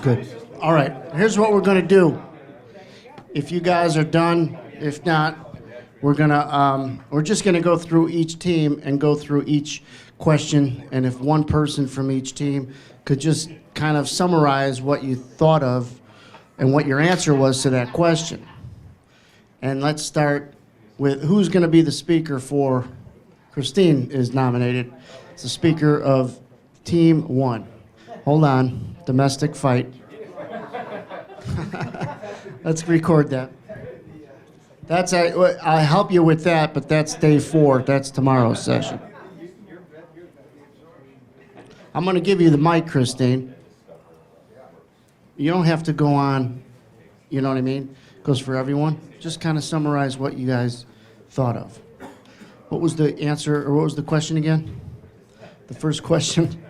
Good. All right, here's what we're gonna do. If you guys are done, if not, we're just gonna go through each team and go through each question, and if one person from each team could just kind of summarize what you thought of and what your answer was to that question. And let's start with who's gonna be the speaker for, Christine is nominated. It's the speaker of Team 1. Hold on, domestic fight. Let's record that. I'll help you with that, but that's day 4. That's tomorrow's session. I'm going to give you the mic, Christine. You don't have to go on, you know what I mean? Goes for everyone. Just kind of summarize what you guys thought of. What was the answer, or what was the question again? The first question?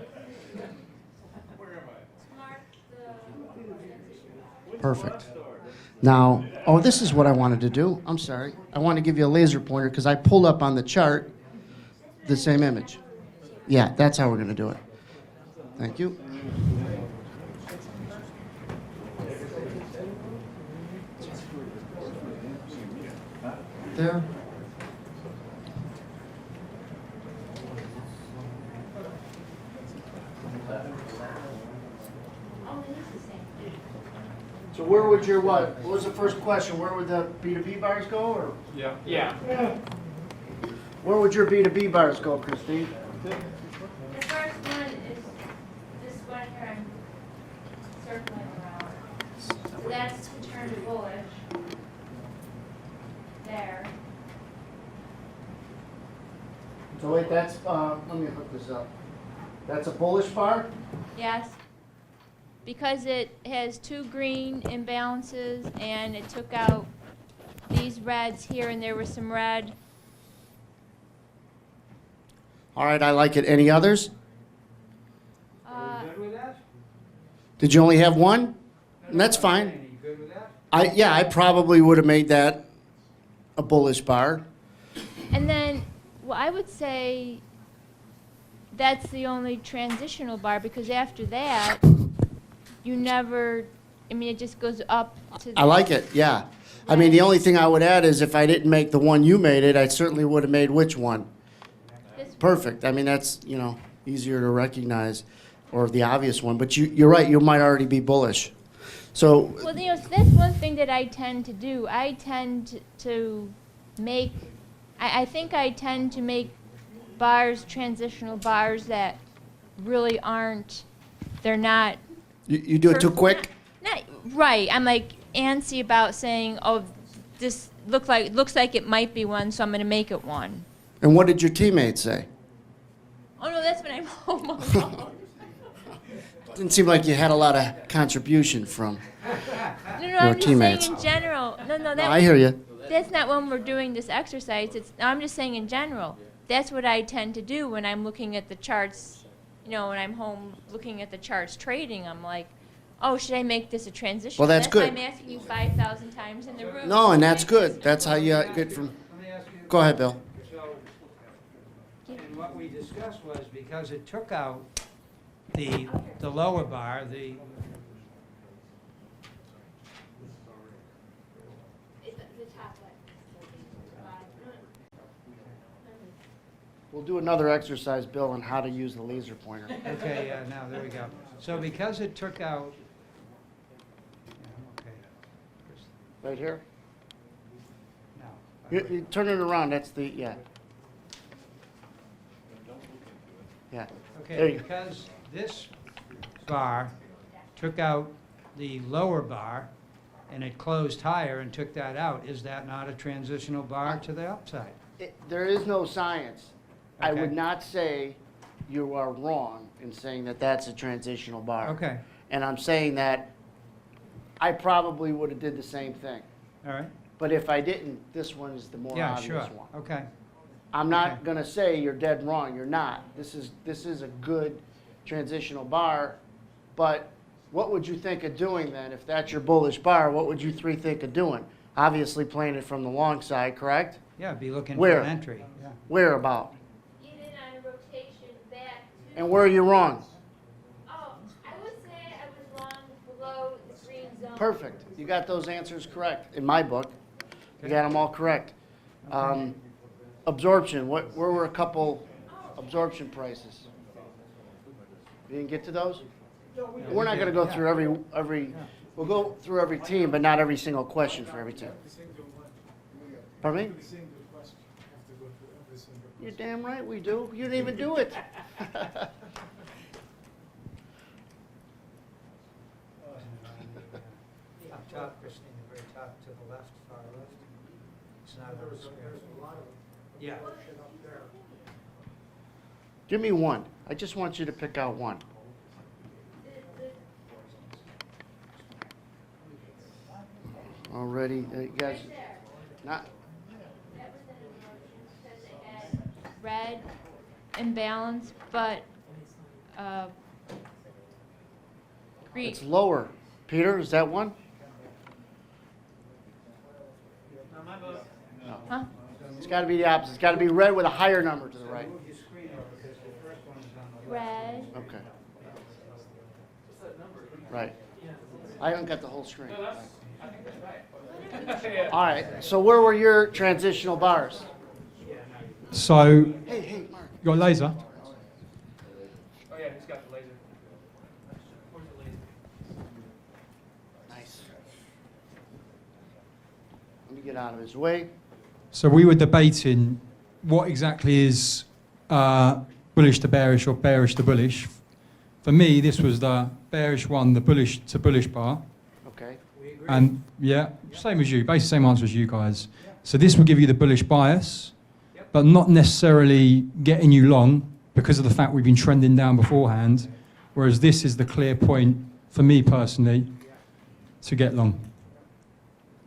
Perfect. Now, oh, this is what I wanted to do. I'm sorry. I want to give you a laser pointer because I pulled up on the chart the same image. Yeah, that's how we're going to do it. Thank you. There. So where would your what was the first question? Where would the B2B bars go, or? Yeah. Where would your B2B bars go, Christine? The first one is this one here I'm circling around. So that's to turn to bullish. There. So wait, that's let me hook this up. That's a bullish bar? Yes. Because it has 2 green imbalances and it took out these reds here and there was some red. All right, I like it. Any others? Good with that? Did you only have one? And that's fine. You good with that? Yeah, I probably would have made that a bullish bar. And then, well, I would say that's the only transitional bar because after that, you never, I mean, it just goes up to I like it, yeah. I mean, the only thing I would add is if I didn't make the one you made it, I certainly would have made which one? this. Perfect. I mean, that's, easier to recognize, or the obvious one. But you're right, you might already be bullish. So, Well, that's one thing that I tend to do. I tend to make, I think I tend to make bars, transitional bars that really aren't, they're not. you do it too quick? Not, right. I'm like antsy about saying, oh, this looks like it might be one, so I'm going to make it one. And what did your teammates say? Oh, no, that's when I'm home alone. Didn't seem like you had a lot of contribution from. No, I'm just teammates. saying in general. No, I hear you. that's not when we're doing this exercise. I'm just saying in general. That's what I tend to do when I'm looking at the charts. When I'm home looking at the charts trading, I'm like, oh, should I make this a transition? Well, that's good. Why I'm asking you 5,000 times in the room. No, and that's good. That's how you get from. Let me ask you. Go ahead, Bill. So, and what we discussed was because it took out the lower bar, the, The top one. We'll do another exercise, Bill, on how to use the laser pointer. okay, now, there we go. So because it took out, yeah, okay. Right here? No. You turn it around. That's the, yeah. Yeah. There Okay, you go. because this bar took out the lower bar and it closed higher and took that out, is that not a transitional bar to the upside? There is no science. I Okay. would not say you are wrong in saying that that's a transitional bar. Okay, And I'm saying that I probably would have did the same thing. all right. But if I didn't, this one is the more Yeah, obvious sure, one. okay. I'm not Okay. gonna say you're dead wrong, you're not. This is a good transitional bar, but what would you think of doing then? If that's your bullish bar, what would you three think of doing? Obviously playing it from the long side, correct? Yeah, be looking for Where? an entry, yeah. Where about? Get in on a rotation back to. And where are you wrong? Oh, I would say I Perfect. You got those answers correct, in my book. You got them all correct. Absorption, where were a couple absorption prices? You didn't get to those? We're not gonna go through every, we'll go through every team, but not every single question for every team. Pardon me? You're damn right we do. You didn't even do it. Up top, Christine, the very top to the left, far left. It's not a square. Yeah. Give me one. I just want you to pick out one. Already, you guys, not, Red imbalance, but green. it's lower. Peter, is that one? Huh? It's gotta be the opposite. It's gotta be red with a higher number to the right. Move your screen over because the first one is on the Red. Okay. Right. I haven't got the whole screen. All right, so where were your transitional bars? So, Hey, hey, Mark. you got a laser? Oh yeah, who's got the laser? Where's the laser? Nice. Let me get out of his way. So we were debating what exactly is bullish to bearish or bearish to bullish. For me, this was the bearish one, the bullish to bullish bar. Okay. And yeah, same as you, basically same answer as you guys. So this will give you the bullish bias, but not necessarily getting you long because of the fact we've been trending down beforehand. Whereas this is the clear point for me personally to get long,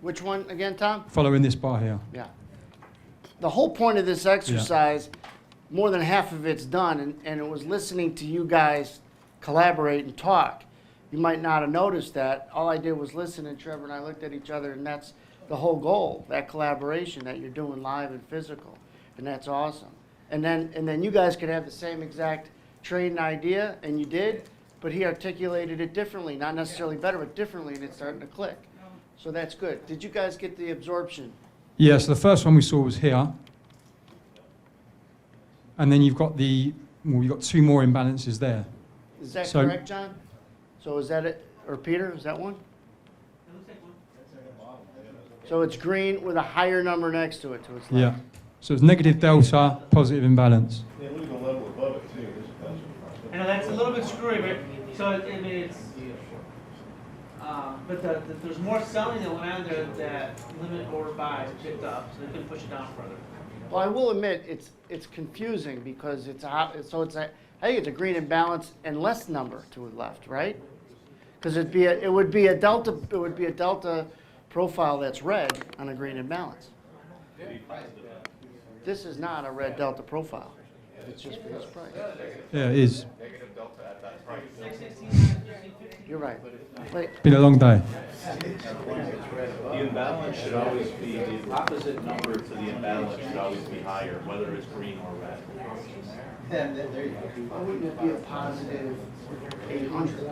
Which one again, Tom? following this bar here. Yeah. The whole point of this exercise, more than half of it's done, and it was listening to you guys collaborate and talk. You might not have noticed that. All I did was listen, and Trevor and I looked at each other, and that's the whole goal, that collaboration that you're doing live and physical, and that's awesome. And then you guys could have the same exact trade and idea, and you did, but he articulated it differently, not necessarily better, but differently, and it's starting to click. So that's good. Did you guys get the absorption? Yeah, so the first one we saw was here. And then you've got you've got two more imbalances there. Is that So- correct, John? So is that it, or Peter, is that one? It looks like one. So it's green with a higher number next to it, to its Yeah. left. So it's negative delta, positive imbalance. Yeah, look at the level above it too. I know that's a little bit screwy, but so I mean it's. But there's more selling that went on there that limit order buys picked up, so they couldn't push it down further. Well, I will admit, it's confusing because I think it's a green imbalance and less number to the left, right? Because it would be a delta profile that's red on a green imbalance. This is not a red delta profile. It's just for this price. Yeah, it is. You're right. Wait, Been a long day. The imbalance should always be, the opposite number to the imbalance should always be higher, whether it's green or red. why wouldn't it be a positive 800?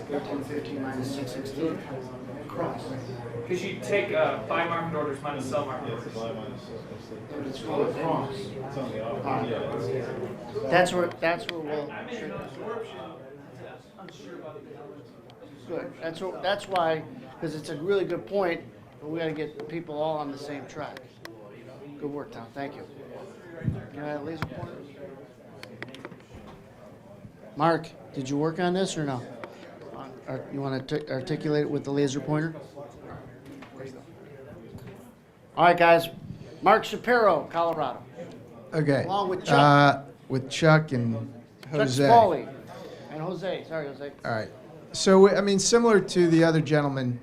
1350 minus 616 cross. Because you take buy market orders minus sell market orders. But it's called a cross. It's on the All opposite. right. That's where we'll. I mean, absorption, unsure about the Good. That's why, because it's a really good point, but we got to get people all on the same track. Good work, Tom. Thank you. Can I have a laser pointer? Mark, did you work on this or no? You want to articulate it with the laser pointer? All right, guys. Mark Shapiro, Colorado. Okay. Along with Chuck. With Chuck and Chuck Jose. Smalley and Jose. Sorry, Jose. All right. So, I mean, similar to the other gentleman,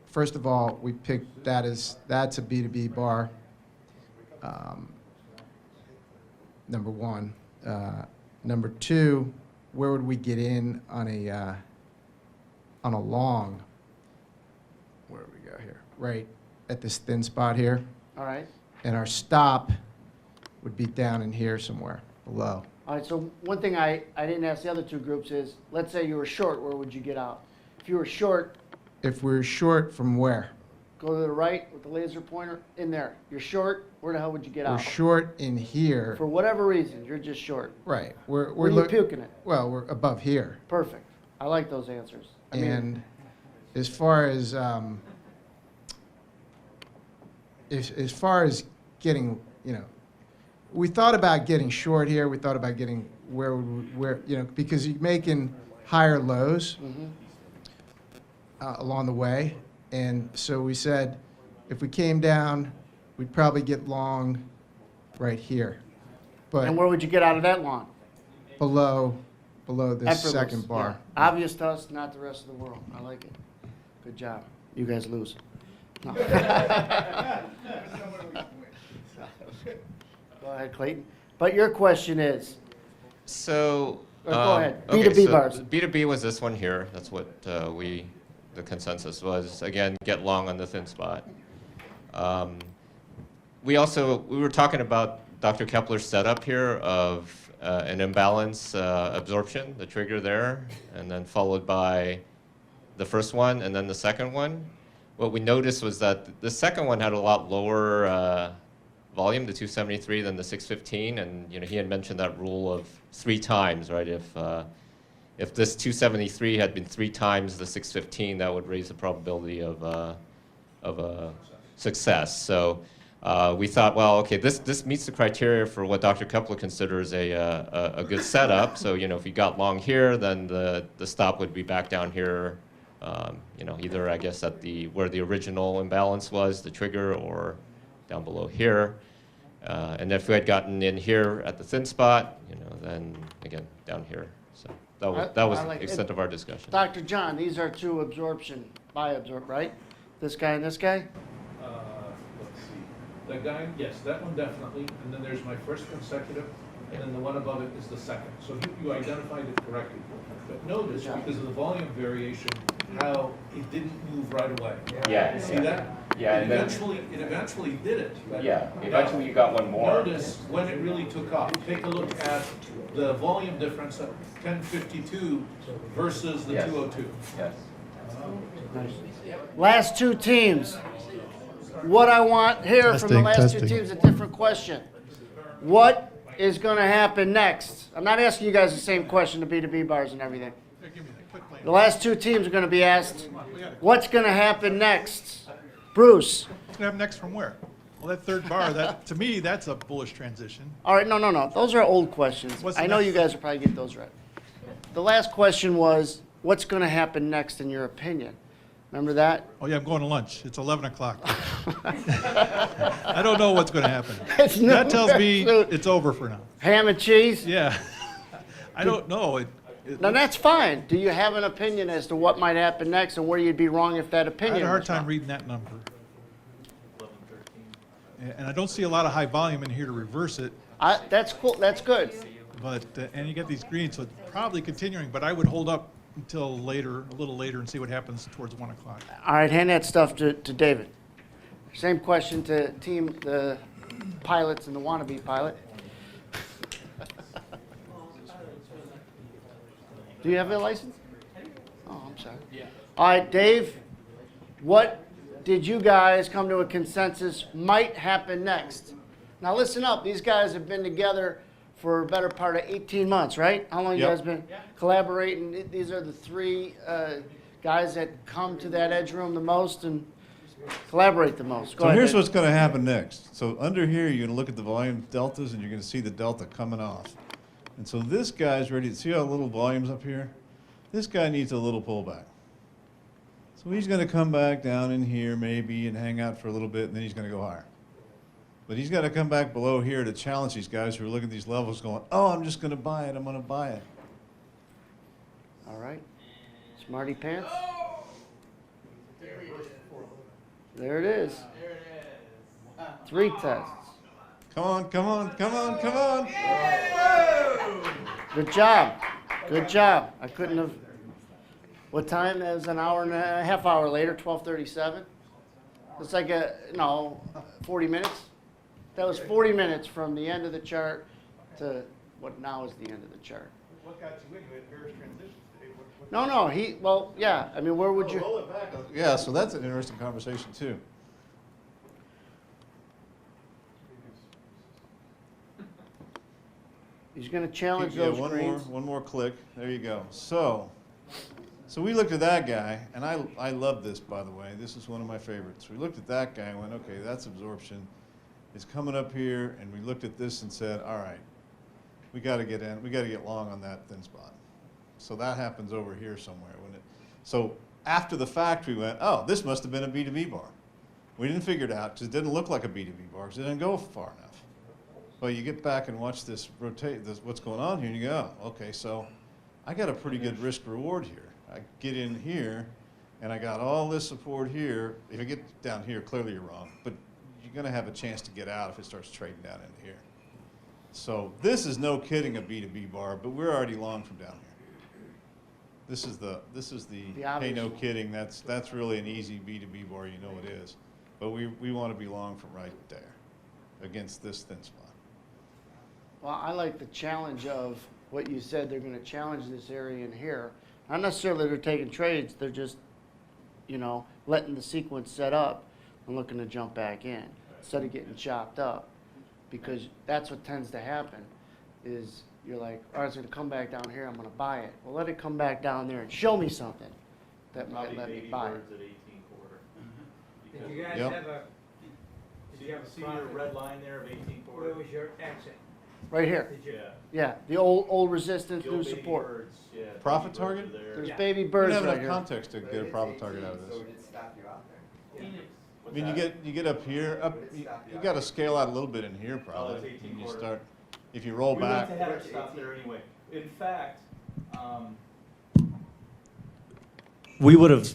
first of all, we picked that's a B2B bar, number one. Number two, where would we get in on a long? Where do we go here? Right at this thin spot here. All right. And our stop would be down in here somewhere below. All right, so one thing I didn't ask the other two groups is, let's say you were short, where would you get out? If you were short, If we're short from where? go to the right with the laser pointer, in there. You're short, where the hell would you get We're out? short in here. For whatever reason, you're just short. Right. We're Where you puking it? well, we're above here. Perfect. I like those answers. I mean, And as far as getting, we thought about getting short here. We thought about getting where because you're making higher lows along the way, and so we said if we came down, we'd probably get long right here, but and where would you get out of that lawn? below this Effortless, second bar. yeah. Obvious to us, not the rest of the world. I like it. Good job. You guys lose. No. Go ahead, Clayton. But your question is, So. Go ahead. okay, B2B so bars. B2B was this one here. That's what the consensus was. Again, get long on the thin spot. We were talking about Dr. Kepler's setup here of an imbalance absorption, the trigger there, and then followed by the first one and then the second one. What we noticed was that the second one had a lot lower volume, the 273, than the 615, and he had mentioned that rule of 3 times, right? If this 273 had been 3 times the 615, that would raise the probability of a success. So we thought, well, okay, this meets the criteria for what Dr. Kepler considers a good setup. So if you got long here, then the stop would be back down here. Either I guess at where the original imbalance was, the trigger, or down below here. And if we had gotten in here at the thin spot, then again down here. So that was I like the it. extent of our discussion. Dr. John, these are 2 absorption, bi-absorb, right? This guy and this guy? Let's see. That guy, yes, that one definitely, and then there's my first consecutive, and then the one above it is the second. So you identified it correctly. But notice, because of the volume variation, how it didn't move right away. Yeah, You see yeah. that? Yeah, It and then- eventually did it. But eventually you got one more. Notice when it really took off. Take a look at the volume difference at 1052 versus the Yes. 202. Yes. Last 2 teams. What I want here from the last 2 teams, a different question. What is going to happen next? I'm not asking you guys the same question, the B2B bars and everything. The last 2 teams are going to be asked, what's going to happen next? Bruce. What's gonna happen next from where? Well, that third bar, to me, that's a bullish transition. All right, no. Those are old questions. What's the I know next? you guys will probably get those right. The last question was, what's going to happen next in your opinion? Remember that? Oh yeah, I'm going to lunch. It's 11 o'clock. I don't know what's gonna happen. It's no- That tells me it's- it's over for now. Ham and cheese? Yeah. I don't know. Now, that's fine. Do you have an opinion as to what might happen next and where you'd be wrong if that I opinion had a hard was time wrong? reading that number. And I don't see a lot of high volume in here to reverse it, That's cool. That's good. but, and you get these greens, so it's probably continuing, but I would hold up until later, a little later, and see what happens towards 1 o'clock. All right, hand that stuff to David. Same question to the pilots and the wannabe pilot. Do you have a license? Oh, I'm sorry. Yeah. All right, Dave, what did you guys come to a consensus might happen next? Now listen up, these guys have been together for a better part of 18 months, right? How long you Yep. guys been collaborating? These are the 3 guys that come to that edge room the most and collaborate the most. Go So ahead, here's Dave. what's going to happen next. So under here, you're going to look at the volume deltas, and you're going to see the delta coming off. And so this guy's ready to see how little volume's up here? This guy needs a little pullback. So he's going to come back down in here maybe and hang out for a little bit, and then he's going to go higher. But he's got to come back below here to challenge these guys who are looking at these levels going, oh, I'm just going to buy it. I'm going to buy it. All right. Smarty pants. There it is. 3 tests. Come on, come on, come on, come on. Good job. Good job. I couldn't have. What time? That was an hour and a half hour later, 12:37. It's like 40 minutes. That was 40 minutes from the end of the chart to what now is the end of the chart. What got you in? You had various transitions today. Yeah, I mean, where would you? Roll it back. Yeah, so that's an interesting conversation too. He's gonna challenge Yeah, those one more, greens. one more click. There you go. So we looked at that guy, and I love this, by the way. This is one of my favorites. We looked at that guy and went, okay, that's absorption. It's coming up here, and we looked at this and said, all right, we got to get in. We got to get long on that thin spot. So that happens over here somewhere. So after the fact, we went, oh, this must have been a B2B bar. We didn't figure it out because it didn't look like a B2B bar because it didn't go far enough. But you get back and watch this rotate, what's going on here, and you go, oh, okay, so I got a pretty good risk reward here. I get in here, and I got all this support here. If I get down here, clearly you're wrong, but you're going to have a chance to get out if it starts trading down into here. So this is no kidding a B2B bar, but we're already long from down here. This is the hey, obvious no one. kidding. That's really an easy B2B bar. You know it is, but we want to be long from right there against this thin spot. Well, I like the challenge of what you said. They're gonna challenge this area in here. Not necessarily they're taking trades. They're just, letting the sequence set up and looking to jump back in instead of getting chopped up. Because that's what tends to happen is you're like, all right, it's gonna come back down here, I'm gonna buy it. Well, let it come back down there and show me something that might let me buy it. At 18 quarter. Did you guys Yep. have a, Do you have see your red line there of 18 quarter? where was your exit? Right here. Did you? Yeah. Yeah, the old resistance, Yo, new baby support. birds, yeah, Profit baby birds target? are there. There's Yeah. baby We don't birds have right enough here. context to get a profit target out of this. Phoenix. I mean, you get up here, you got to scale out a little bit in here probably. it's 18 And you quarter. start, if you roll We back. went to have it stop there anyway. In fact, we would have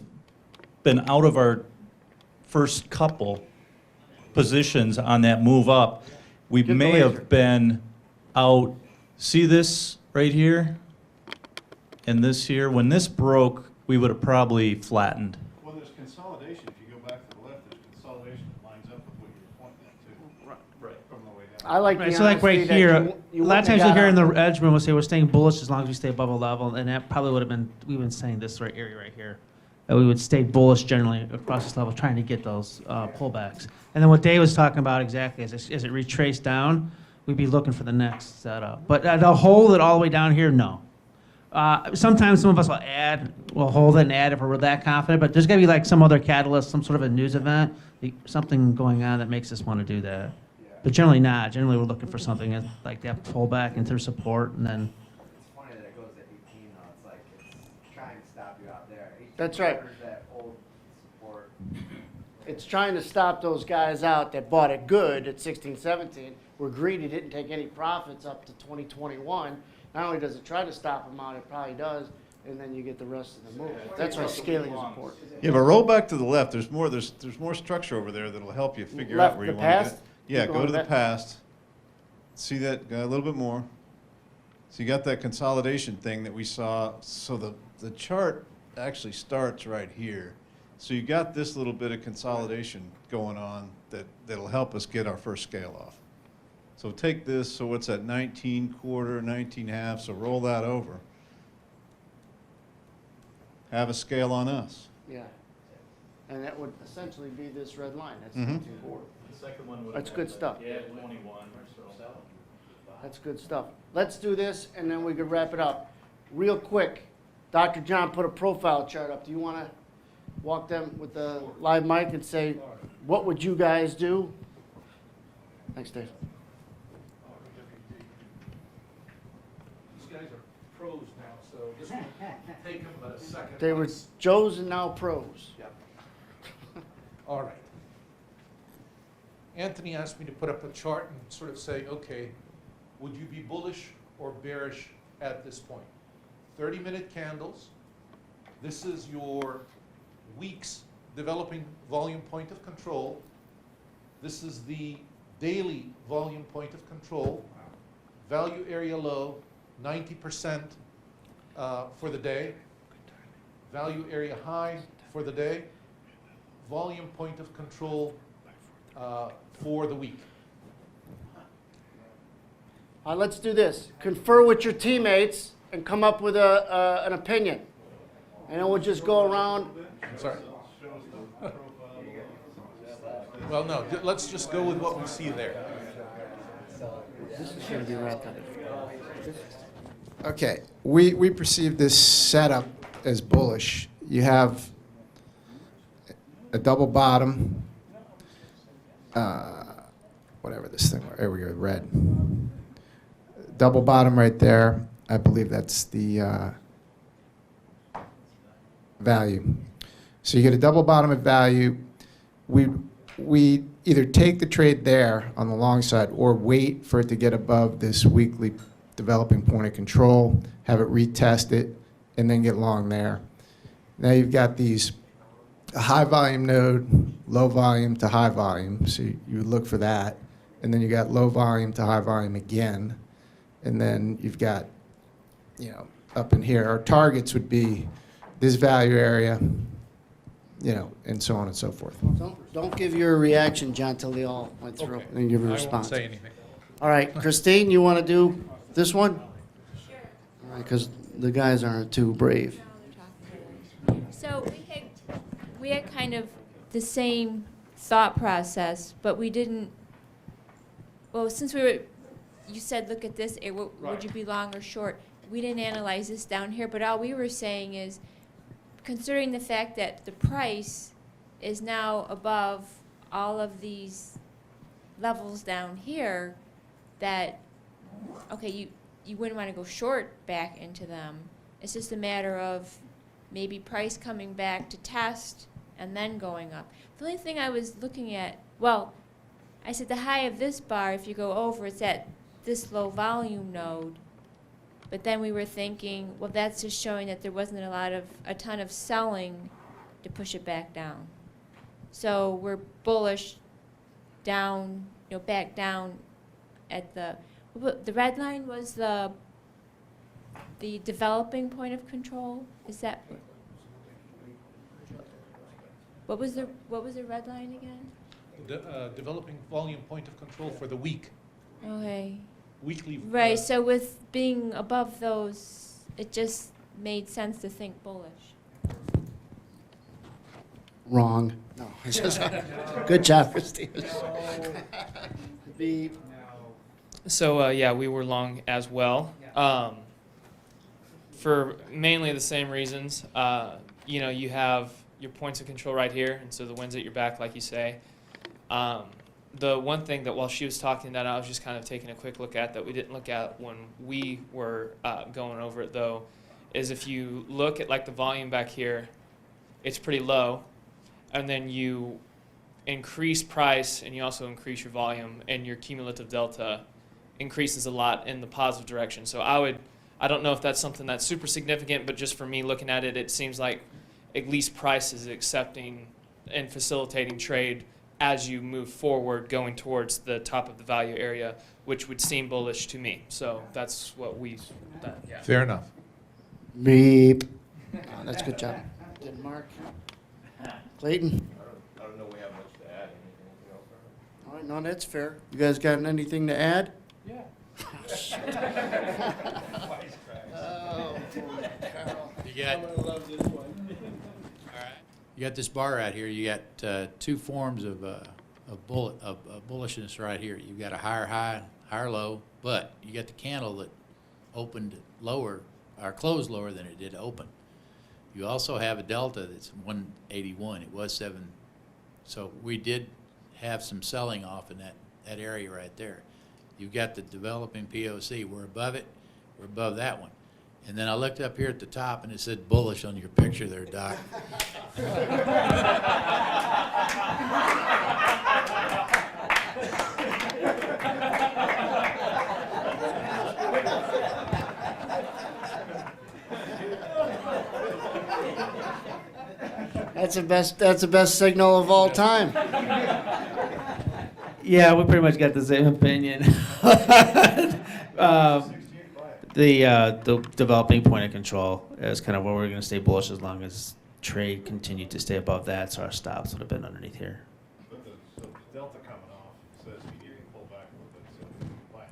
been out of our first couple positions on that move up. We Get the may laser. have been out, see this right here? And this here, when this broke, we would have probably flattened. Well, there's consolidation. If you go back to the left, there's consolidation that lines up with what you're pointing at too. Right. From the way down. I like the Right, so like honesty right that here, you a lot of wouldn't times have you'll hear in got the Edgeman will say we're staying bullish as long as we stay above a level, and that probably would have been, we've been saying this right area right here. That we would stay bullish generally across this level, trying to get those pullbacks. And then what Dave was talking about exactly, as it retraced down, we'd be looking for the next setup. But to hold it all the way down here, no. Sometimes some of us will hold it and add if we're that confident, but there's gotta be like some other catalyst, some sort of a news event, something going on that makes us wanna do that. But generally not. Generally, we're looking for something like that pullback into support, and then It's funny that it goes to 18 though. It's like it's trying to stop you out there. 18 That's right. quarters, that old support. It's trying to stop those guys out that bought it good at 16, 17, were greedy, didn't take any profits up to 2021. Not only does it try to stop them out, it probably does, and then you get the rest of the move. That's why scaling is important. Yeah, but roll back to the left. There's more structure over there that'll help you figure Left, out where the you want to past? get. Yeah, Keep go going to the back. past. See that, go a little bit more. So you got that consolidation thing that we saw. So the chart actually starts right here. So you got this little bit of consolidation going on that'll help us get our first scale off. So take this, so what's that, 19 quarter, 19 half, so roll that over. Have a scale on us. Yeah. And that would essentially be this red line. That's Mhm. 16 quarter. The second one would have That's been good like, stuff. Yeah, 21 or so. That's good stuff. Let's do this, and then we can wrap it up. Real quick, Dr. John put a profile chart up. Do you want to walk them with the live mic and say, what would you guys do? Thanks, Dave. These guys are pros now, so this will take them about a second. They were Joes and now pros. All right. Anthony asked me to put up a chart and sort of say, okay, would you be bullish or bearish at this point? 30-minute candles. This is your week's developing volume point of control. This is the daily volume point of control. Value area low, 90% for the day. Value area high for the day. Volume point of control for the week. Let's do this. Confer with your teammates and come up with an opinion. And then we'll just go around. Sorry. Well, no, let's just go with what we see there. This is gonna be wrapped up. Okay, we perceive this setup as bullish. You have a double bottom, whatever this thing, there we go, red. Double bottom right there, I believe that's the value. So you get a double bottom at value. We either take the trade there on the long side or wait for it to get above this weekly developing point of control, have it retest it, and then get long there. Now you've got these a high volume node, low volume to high volume, so you look for that. And then you got low volume to high volume again. And then you've got, you know, up in here, our targets would be this value area, you know, and so on and so forth. Don't give your reaction, John, till they all went through, Okay. and give a I response. won't say anything. All right, Christine, you want to do this one? Sure. All right, because the guys aren't too brave. So we had kind of the same thought process, but we didn't, well, since you said, look at this, would you be long or short? We didn't analyze this down here, but all we were saying is, considering the fact that the price is now above all of these levels down here, that, okay, you wouldn't want to go short back into them. It's just a matter of maybe price coming back to test and then going up. The only thing I was looking at, well, I said the high of this bar, if you go over, it's at this low volume node. But then we were thinking, well, that's just showing that there wasn't a ton of selling to push it back down. So we're bullish down, back down at the red line was the developing point of control. Is that what was the red line again? Developing volume point of control for the week, Okay. weekly. Right. So with being above those, it just made sense to think bullish. Wrong. No. It's just, good job, Christine. So yeah, we were long as well, for mainly the same reasons. You have your points of control right here, and so the wind's at your back, like you say. The one thing that while she was talking that I was just kind of taking a quick look at that we didn't look at when we were going over it though, is if you look at like the volume back here, it's pretty low, and then you increase price and you also increase your volume, and your cumulative delta increases a lot in the positive direction. So I don't know if that's something that's super significant, but just for me looking at it, it seems like at least price is accepting and facilitating trade as you move forward going towards the top of the value area, which would seem bullish to me. So that's what yeah. Fair enough. Beep. Oh, that's a good job. Did Mark? Clayton? I don't know we have much to add. Anything else? All right, no, that's fair. You guys got anything to add? Yeah. You got this bar out here. You got two forms of bullishness right here. You've got a higher high, higher low, but you got the candle that opened lower or closed lower than it did open. You also have a delta that's 181. It was 7. So we did have some selling off in that area right there. You've got the developing POC. We're above it. We're above that one. And then I looked up here at the top and it said bullish on your picture there, Doc. That's the best signal of all time. Yeah, we pretty much got the same opinion. The developing point of control is kind of where we're going to stay bullish as long as trade continued to stay above that, so our stops would have been underneath here. But the delta coming off says you can pull back a little bit.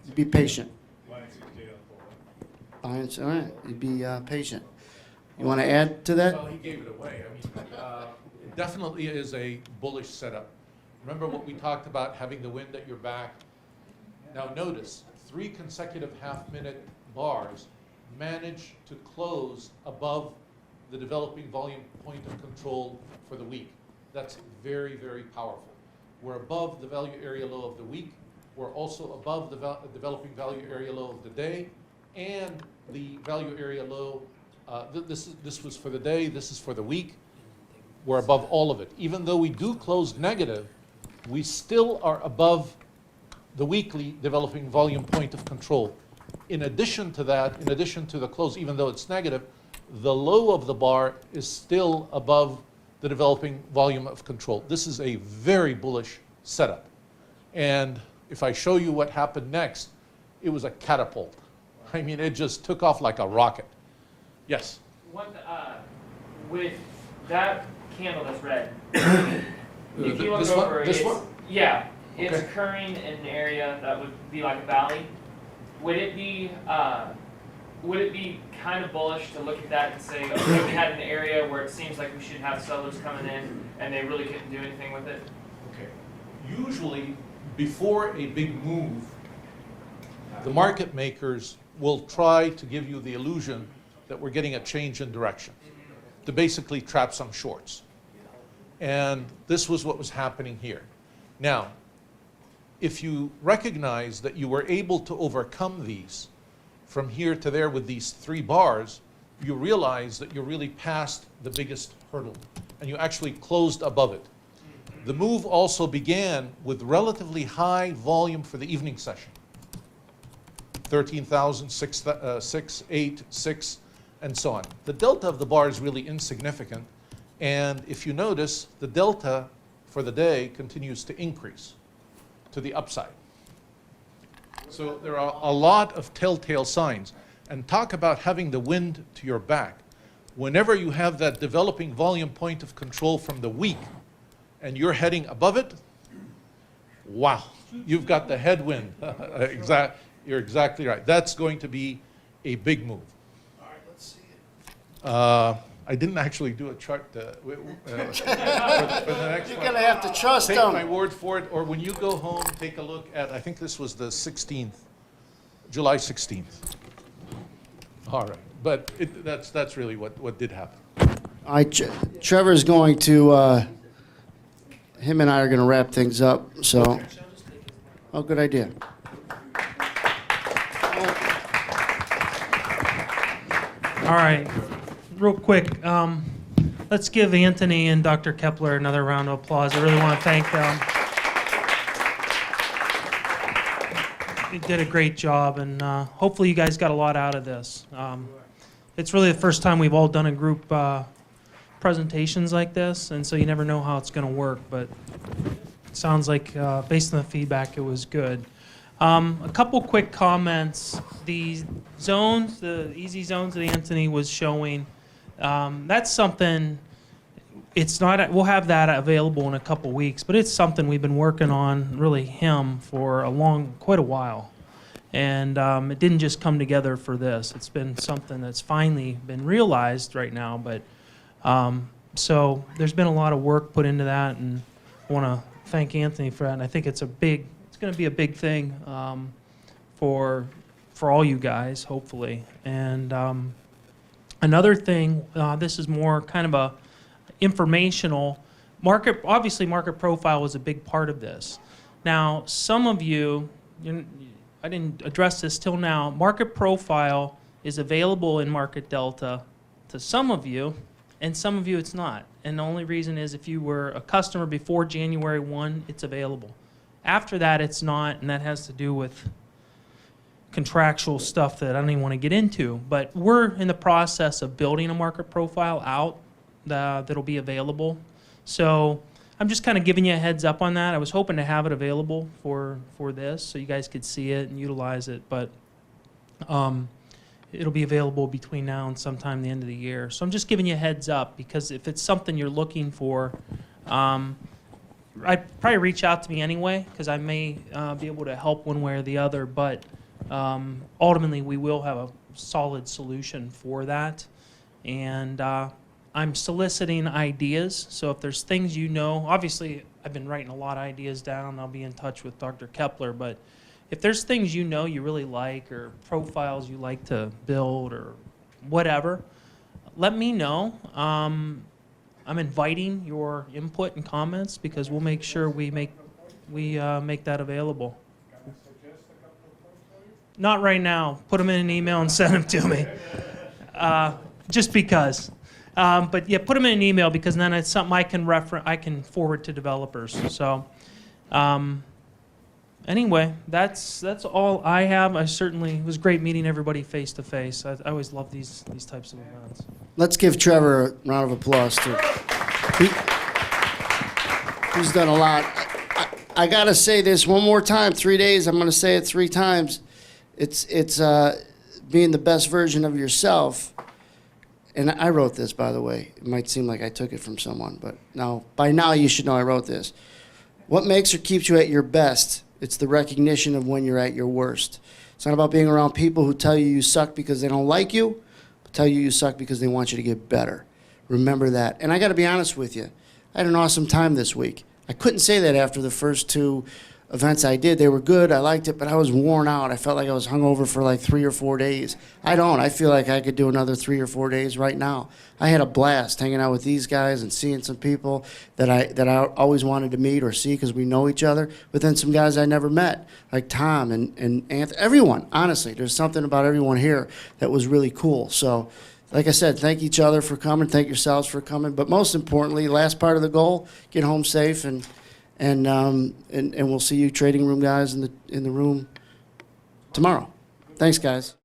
So Be patient. line 68 on pullback. Fine, all right, you'd be patient. You want to add to that? Well, he gave it away. I mean, it definitely is a bullish setup. Remember what we talked about, having the wind at your back? Now notice, 3 consecutive half-minute bars managed to close above the developing volume point of control for the week. That's very, very powerful. We're above the value area low of the week. We're also above the developing value area low of the day, and the value area low. This was for the day. This is for the week. We're above all of it. Even though we do close negative, we still are above the weekly developing volume point of control. In addition to that, in addition to the close, even though it's negative, the low of the bar is still above the developing volume of control. This is a very bullish setup. And if I show you what happened next, it was a catapult. I mean, it just took off like a rocket. Yes? With that candle that's red, if you look This over, one? This it's, one? yeah, it's Okay. occurring in an area that would be like a valley. Would it be kind of bullish to look at that and say, okay, we had an area where it seems like we should have sellers coming in, and they really couldn't do anything with it? Okay. Usually, before a big move, the market makers will try to give you the illusion that we're getting a change in direction, to basically trap some shorts. And this was what was happening here. Now, if you recognize that you were able to overcome these from here to there with these 3 bars, you realize that you're really past the biggest hurdle, and you actually closed above it. The move also began with relatively high volume for the evening session. 13,000, 6, 8, 6, and so on. The delta of the bar is really insignificant, and if you notice, the delta for the day continues to increase to the upside. So there are a lot of telltale signs. And talk about having the wind to your back. Whenever you have that developing volume point of control from the week, and you're heading above it, wow, you've got the headwind. You're exactly right. That's going to be a big move. All right, let's see it. I didn't actually do a chart for the next You're one. going to have to trust Take them. my word for it, or when you go home, take a look at, I think this was the 16th, July 16th. All right, but that's really what did happen. Trevor's going to, him and I are going to wrap things up, so. Oh, good idea. All right, real quick, let's give Anthony and Dr. Kepler another round of applause. I really want to thank them. You did a great job, and hopefully you guys got a lot out of this. It's really the first time we've all done a group presentations like this, and so you never know how it's going to work, but it sounds like, based on the feedback, it was good. A couple quick comments. The zones, the easy zones that Anthony was showing, that's something, it's not, we'll have that available in a couple weeks, but it's something we've been working on, really him, for quite a while. And it didn't just come together for this. It's been something that's finally been realized right now, but so there's been a lot of work put into that, and I want to thank Anthony for that. And I think it's going to be a big thing for all you guys, hopefully. And another thing, this is more kind of a informational market. Obviously, market profile is a big part of this. Now, some of you, I didn't address this till now. Market profile is available in Market Delta to some of you, and some of you it's not. And the only reason is if you were a customer before January 1, it's available. After that, it's not, and that has to do with contractual stuff that I don't even want to get into. But we're in the process of building a market profile out that'll be available. So I'm just kind of giving you a heads up on that. I was hoping to have it available for this so you guys could see it and utilize it. But it'll be available between now and sometime the end of the year. So I'm just giving you a heads up, because if it's something you're looking for, I'd probably reach out to me anyway, because I may be able to help one way or the other, but ultimately we will have solid solution for that. And I'm soliciting ideas. So if there's things you know, obviously I've been writing a lot of ideas down. I'll be in touch with Dr. Kepler. But if there's things you know you really like, or profiles you like to build, or whatever, let me know. I'm inviting your input and comments, because we'll make sure we make that available. Not right now. Put them in an email and send them to me. Just because. But yeah, put them in an email, because then it's something I can forward to developers. So anyway, that's all I have. It was great meeting everybody face to face. I always love these types of events. Let's give Trevor a round of applause too. He's done a lot. I gotta say this one more time. 3 days. I'm gonna say it 3 times. It's being the best version of yourself. And I wrote this, by the way. It might seem like I took it from someone, but by now you should know I wrote this. What makes or keeps you at your best? It's the recognition of when you're at your worst. It's not about being around people who tell you suck because they don't like you, but tell you suck because they want you to get better. Remember that. And I got to be honest with you. I had an awesome time this week. I couldn't say that after the first 2 events I did. They were good. I liked it, but I was worn out. I felt like I was hungover for like 3 or 4 days. I don't. I feel like I could do another 3 or 4 days right now. I had a blast hanging out with these guys and seeing some people that I always wanted to meet or see because we know each other. But then some guys I never met, like Tom and Anthony. Everyone, honestly, there's something about everyone here that was really cool. So, like I said, thank each other for coming. Thank yourselves for coming. But most importantly, last part of the goal: get home safe and we'll see you trading room guys in the room tomorrow. Thanks, guys.